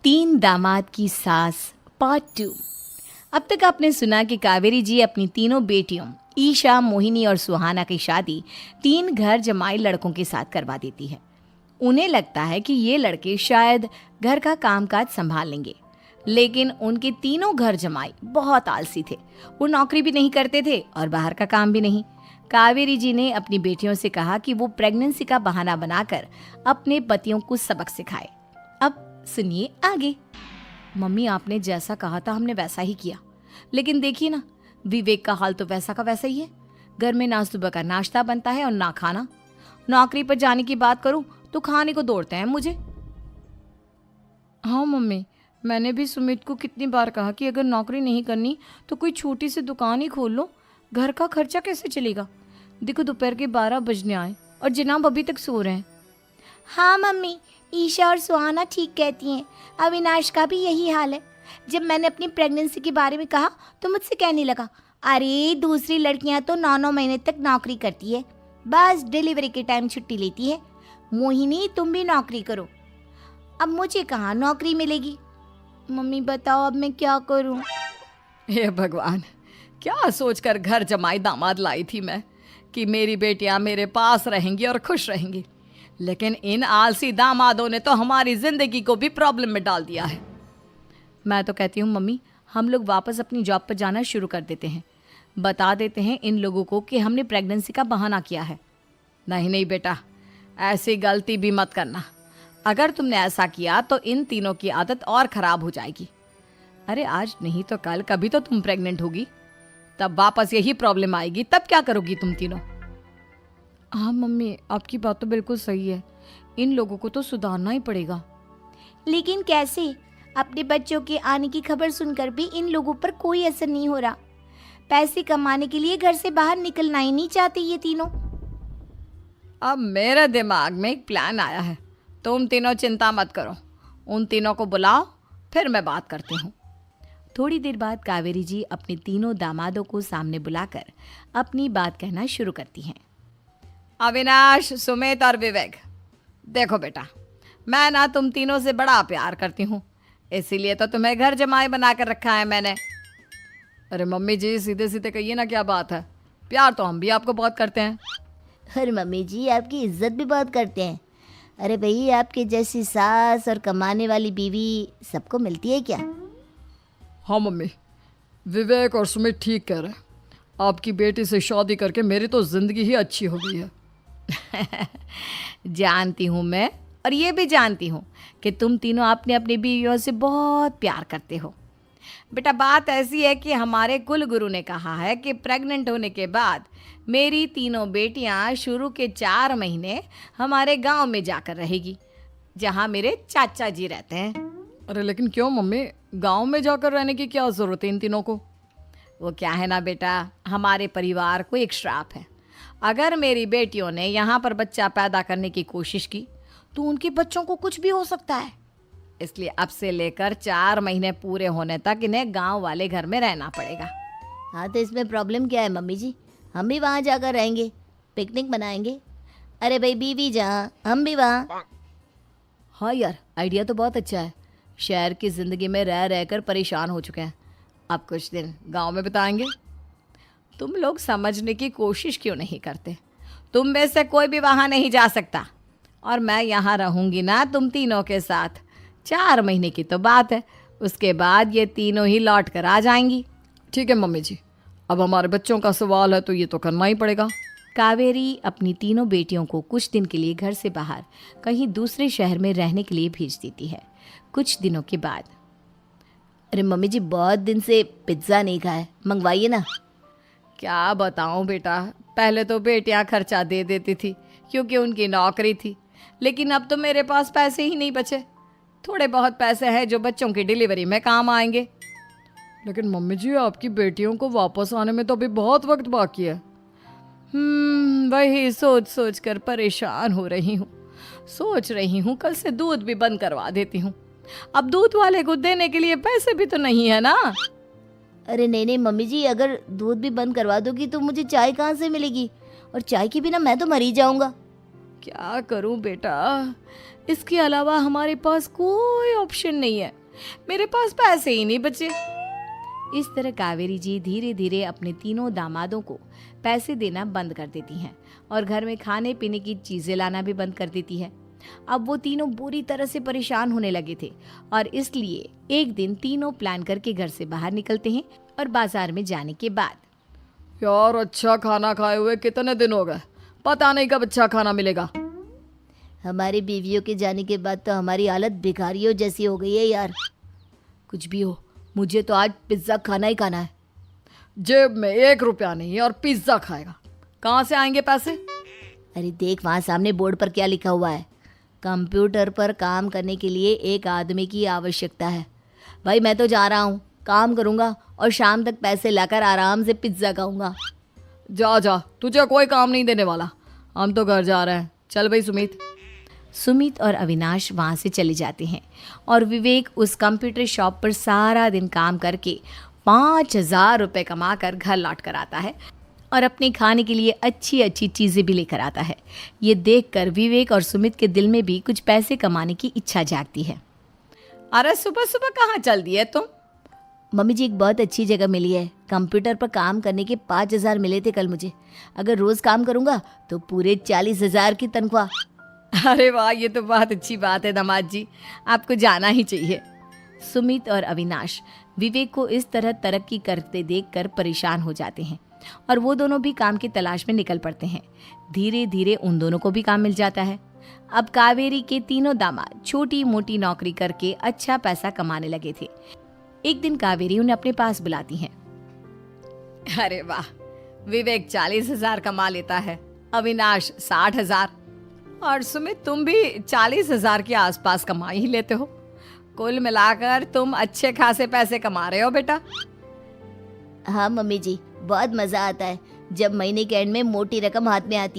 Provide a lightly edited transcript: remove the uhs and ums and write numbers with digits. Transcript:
तीन दामाद की सास पार्ट 2। अब तक आपने सुना कि कावेरी जी अपनी तीनों बेटियों ईशा, मोहिनी और सुहाना की शादी तीन घर जमाई लड़कों के साथ करवा देती है। उन्हें लगता है कि ये लड़के शायद घर का कामकाज संभाल लेंगे, लेकिन उनके तीनों घर जमाई बहुत आलसी थे। वो नौकरी भी नहीं करते थे और बाहर का काम भी नहीं। कावेरी जी ने अपनी बेटियों से कहा कि वो प्रेगनेंसी का बहाना बनाकर अपने पतियों को सबक सिखाए। अब सुनिए आगे। मम्मी, आपने जैसा कहा था हमने वैसा ही किया, लेकिन देखिए ना, विवेक का हाल तो वैसा का वैसा ही है। घर में ना सुबह का नाश्ता बनता है और ना खाना। नौकरी पर जाने की बात करूं तो खाने को दौड़ते हैं मुझे। हाँ मम्मी, मैंने भी सुमित को कितनी बार कहा कि अगर नौकरी नहीं करनी तो कोई छोटी सी दुकान ही खोल लो, घर का खर्चा कैसे चलेगा। देखो दोपहर के 12 बजने आए और जनाब अभी तक सो रहे हैं। हाँ मम्मी, ईशा और सुहाना ठीक कहती हैं। अविनाश का भी यही हाल है। जब मैंने अपनी प्रेगनेंसी के बारे में कहा तो मुझसे कहने लगा, अरे दूसरी लड़कियां तो 9-9 महीने तक नौकरी करती है, बस डिलीवरी के टाइम छुट्टी लेती है। मोहिनी, तुम भी नौकरी करो। अब मुझे कहाँ नौकरी मिलेगी। मम्मी बताओ अब मैं क्या करूँ। हे भगवान, क्या सोचकर घर जमाई दामाद लाई थी मैं कि मेरी बेटियां मेरे पास रहेंगी और खुश रहेंगी, लेकिन इन आलसी दामादों ने तो हमारी जिंदगी को भी प्रॉब्लम में डाल दिया है। मैं तो कहती हूँ मम्मी, हम लोग वापस अपनी जॉब पर जाना शुरू कर देते हैं। बता देते हैं इन लोगों को कि हमने प्रेगनेंसी का बहाना किया है। नहीं नहीं बेटा, ऐसी गलती भी मत करना। अगर तुमने ऐसा किया तो इन तीनों की आदत और ख़राब हो जाएगी। अरे आज नहीं तो कल कभी तो तुम प्रेग्नेंट होगी, तब वापस यही प्रॉब्लम आएगी। तब क्या करोगी तुम तीनों। हाँ मम्मी, आपकी बात तो बिल्कुल सही है। इन लोगों को तो सुधारना ही पड़ेगा। लेकिन कैसे? अपने बच्चों के आने की खबर सुनकर भी इन लोगों पर कोई असर नहीं हो रहा। पैसे कमाने के लिए घर से बाहर निकलना ही नहीं चाहते ये तीनों। अब मेरे दिमाग में एक प्लान आया है। तुम तीनों चिंता मत करो, उन तीनों को बुलाओ, फिर मैं बात करती हूँ। थोड़ी देर बाद कावेरी जी अपने तीनों दामादों को सामने बुलाकर अपनी बात कहना शुरू करती हैं। अविनाश, सुमित और विवेक, देखो बेटा, मैं ना तुम तीनों से बड़ा प्यार करती हूँ, इसीलिए तो तुम्हें घर जमाई बना कर रखा है मैंने। अरे मम्मी जी, सीधे सीधे कहिए ना, क्या बात है। प्यार तो हम भी आपको बहुत करते हैं। अरे मम्मी जी, आपकी इज्जत भी बहुत करते हैं। अरे भाई, आपके जैसी सास और कमाने वाली बीवी सबको मिलती है क्या? हाँ मम्मी, विवेक और सुमित ठीक कह रहे हैं। आपकी बेटी से शादी करके मेरी तो ज़िंदगी ही अच्छी हो गई है। जानती हूँ मैं, और ये भी जानती हूँ कि तुम तीनों अपने अपनी बीवियों से बहुत प्यार करते हो। बेटा, बात ऐसी है कि हमारे कुल गुरु ने कहा है कि प्रेग्नेंट होने के बाद मेरी तीनों बेटियां शुरू के 4 महीने हमारे गांव में जाकर रहेगी, जहां मेरे चाचा जी रहते हैं। अरे लेकिन क्यों मम्मी, गांव में जाकर रहने की क्या ज़रूरत है इन तीनों को। वो क्या है ना बेटा, हमारे परिवार को एक श्राप है। अगर मेरी बेटियों ने यहाँ पर बच्चा पैदा करने की कोशिश की तो उनके बच्चों को कुछ भी हो सकता है। इसलिए अब से लेकर 4 महीने पूरे होने तक इन्हें गांव वाले घर में रहना पड़ेगा। हाँ तो इसमें प्रॉब्लम क्या है मम्मी जी? हम भी वहाँ जाकर रहेंगे, पिकनिक मनाएंगे। अरे भाई, बीवी जहाँ हम भी वहाँ। हाँ यार, आइडिया तो बहुत अच्छा है। शहर की ज़िंदगी में रह रहकर परेशान हो चुके हैं, अब कुछ दिन गांव में बिताएंगे। तुम लोग समझने की कोशिश क्यों नहीं करते। तुम में से कोई भी वहाँ नहीं जा सकता, और मैं यहाँ रहूँगी ना तुम तीनों के साथ। 4 महीने की तो बात है, उसके बाद ये तीनों ही लौट कर आ जाएंगी। ठीक है मम्मी जी, अब हमारे बच्चों का सवाल है तो ये तो करना ही पड़ेगा। कावेरी अपनी तीनों बेटियों को कुछ दिन के लिए घर से बाहर कहीं दूसरे शहर में रहने के लिए भेज देती है। कुछ दिनों के बाद, अरे मम्मी जी, बहुत दिन से पिज्ज़ा नहीं खाया, मंगवाइए ना। क्या बताऊं बेटा, पहले तो बेटियां खर्चा दे देती थी क्योंकि उनकी नौकरी थी, लेकिन अब तो मेरे पास पैसे ही नहीं बचे। थोड़े बहुत पैसे हैं जो बच्चों की डिलीवरी में काम आएंगे। लेकिन मम्मी जी, आपकी बेटियों को वापस आने में तो अभी बहुत वक्त बाकी है। वही सोच सोच कर परेशान हो रही हूँ। सोच रही हूँ कल से दूध भी बंद करवा देती हूँ। अब दूध वाले को देने के लिए पैसे भी तो नहीं है ना। अरे नहीं नहीं मम्मी जी, अगर दूध भी बंद करवा दोगी तो मुझे चाय कहाँ से मिलेगी, और चाय के बिना मैं तो मर ही जाऊंगा। क्या करूं बेटा, इसके अलावा हमारे पास कोई ऑप्शन नहीं है, मेरे पास पैसे ही नहीं बचे। इस तरह कावेरी जी धीरे धीरे अपने तीनों दामादों को पैसे देना बंद कर देती हैं और घर में खाने पीने की चीजें लाना भी बंद कर देती है। अब वो तीनों बुरी तरह से परेशान होने लगे थे और इसलिए एक दिन तीनों प्लान करके घर से बाहर निकलते हैं और बाजार में जाने के बाद यार अच्छा खाना खाए हुए कितने दिन हो गए, पता नहीं कब अच्छा खाना मिलेगा। हमारी बीवियों के जाने के बाद तो हमारी हालत भिखारियों जैसी हो गई है यार। कुछ भी हो, मुझे तो आज पिज्ज़ा खाना ही खाना है। जेब में 1 रुपया नहीं और पिज्जा खाएगा, कहाँ से आएंगे पैसे? अरे देख वहाँ सामने बोर्ड पर क्या लिखा हुआ है, कंप्यूटर पर काम करने के लिए एक आदमी की आवश्यकता है। भाई मैं तो जा रहा हूँ, काम करूँगा और शाम तक पैसे लाकर आराम से पिज्ज़ा खाऊंगा। जा जा, तुझे कोई काम नहीं देने वाला, हम तो घर जा रहे हैं। चल भाई सुमित। सुमित और अविनाश वहाँ से चले जाते हैं और विवेक उस कंप्यूटर शॉप पर सारा दिन काम करके 5,000 रुपये कमा कर घर लौट कर आता है और अपने खाने के लिए अच्छी अच्छी चीज़ें भी लेकर आता है। ये देखकर विवेक और सुमित के दिल में भी कुछ पैसे कमाने की इच्छा जागती है। अरे सुबह सुबह कहाँ चल दिए तुम? मम्मी जी एक बहुत अच्छी जगह मिली है, कंप्यूटर पर काम करने के 5,000 मिले थे कल मुझे। अगर रोज़ काम करूँगा तो पूरे 40,000 की तनख्वाह। अरे वाह, ये तो बहुत अच्छी बात है दामाद जी, आपको जाना ही चाहिए। सुमित और अविनाश विवेक को इस तरह तरक्की करते देखकर परेशान हो जाते हैं और वो दोनों भी काम की तलाश में निकल पड़ते हैं। धीरे धीरे उन दोनों को भी काम मिल जाता है। अब कावेरी के तीनों दामाद छोटी मोटी नौकरी करके अच्छा पैसा कमाने लगे थे। एक दिन कावेरी उन्हें अपने पास बुलाती हैं। अरे वाह, विवेक 40,000 कमा लेता है, अविनाश 60,000 और सुमित तुम भी 40,000 के आसपास कमा ही लेते हो। कुल मिलाकर तुम अच्छे खासे पैसे कमा रहे हो बेटा। हाँ मम्मी जी, बहुत मज़ा आता है जब महीने के एंड में मोटी रकम हाथ में आती है।